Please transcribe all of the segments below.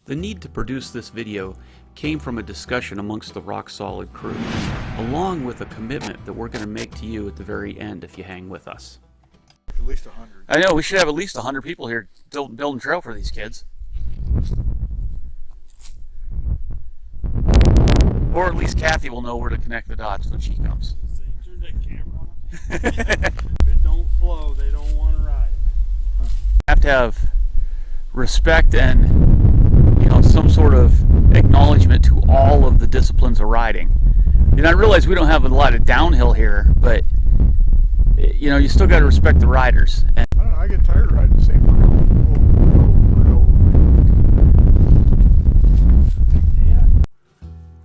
The need to produce this video came from a discussion amongst the Rock Solid crew, along with a commitment that we're going to make to you at the very end if you hang with us. At least 100. I know, we should have at least 100 people here building trail for these kids. Or at least Kathy will know where to connect the dots when she comes. Turn that camera on. If it don't flow, they don't want to ride it. You have to have respect and some sort of acknowledgement to all of the disciplines of riding. I realize we don't have a lot of downhill here, but you still got to respect the riders. And I don't know, I get tired of riding the same trail over and over.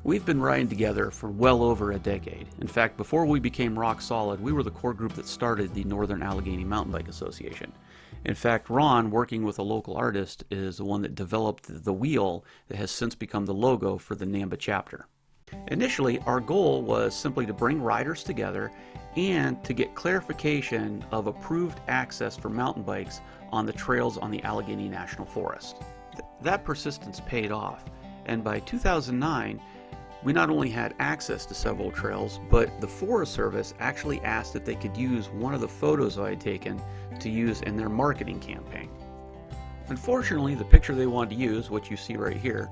We've been riding together for well over a decade. In fact, before we became Rock Solid, we were the core group that started the Northern Allegheny Mountain Bike Association. In fact, Ron, working with a local artist, is the one that developed the wheel that has since become the logo for the NAMBA chapter. Initially, our goal was simply to bring riders together and to get clarification of approved access for mountain bikes on the trails on the Allegheny National Forest. That persistence paid off, and by 2009, we not only had access to several trails, but the Forest Service actually asked if they could use one of the photos I had taken to use in their marketing campaign. Unfortunately, the picture they wanted to use, what you see right here,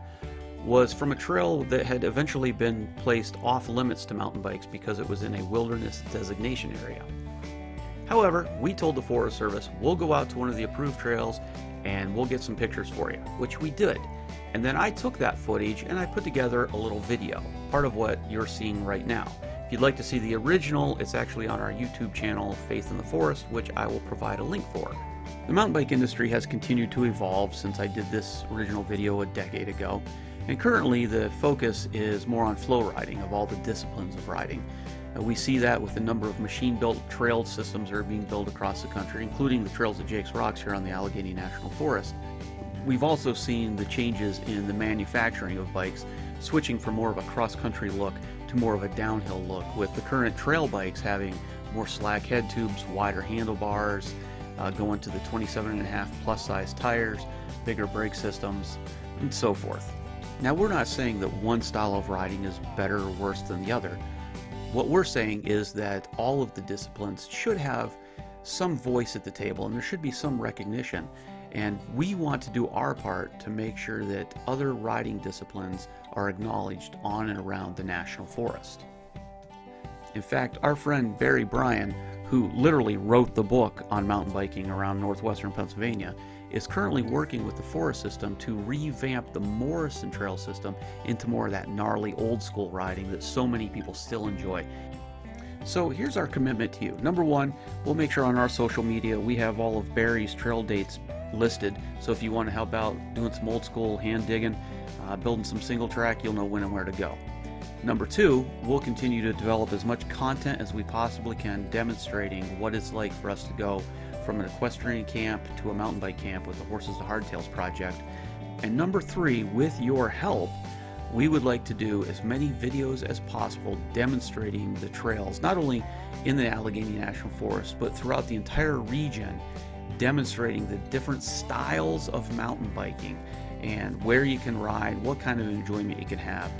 was from a trail that had eventually been placed off limits to mountain bikes because it was in a wilderness designation area. However, we told the Forest Service, we'll go out to one of the approved trails and we'll get some pictures for you, which we did. And then I took that footage and I put together a little video, part of what you're seeing right now. If you'd like to see the original, it's actually on our YouTube channel, Faith in the Forest, which I will provide a link for. The mountain bike industry has continued to evolve since I did this original video a decade ago, and currently the focus is more on flow riding of all the disciplines of riding. We see that with the number of machine-built trail systems that are being built across the country, including the trails at Jake's Rocks here on the Allegheny National Forest. We've also seen the changes in the manufacturing of bikes, switching from more of a cross-country look to more of a downhill look, with the current trail bikes having more slack head tubes, wider handlebars, going to the 27.5 plus size tires, bigger brake systems, and so forth. Now, we're not saying that one style of riding is better or worse than the other. What we're saying is that all of the disciplines should have some voice at the table and there should be some recognition. And we want to do our part to make sure that other riding disciplines are acknowledged on and around the National Forest. In fact, our friend Barry Bryan, who literally wrote the book on mountain biking around northwestern Pennsylvania, is currently working with the Forest System to revamp the Morrison Trail system into more of that gnarly old school riding that so many people still enjoy. So here's our commitment to you. Number one, we'll make sure on our social media we have all of Barry's trail dates listed, so if you want to help out doing some old school hand digging, building some single track, you'll know when and where to go. Number two, we'll continue to develop as much content as we possibly can demonstrating what it's like for us to go from an equestrian camp to a mountain bike camp with the Horses to Hardtails project. And number three, with your help, we would like to do as many videos as possible demonstrating the trails, not only in the Allegheny National Forest, but throughout the entire region, demonstrating the different styles of mountain biking and where you can ride, what kind of enjoyment you can have.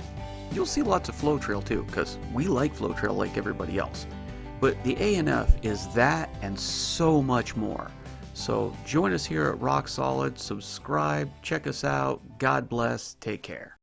You'll see lots of flow trail too, because we like flow trail like everybody else. But the A&F is that and so much more. So join us here at Rock Solid, subscribe, check us out. God bless, take care.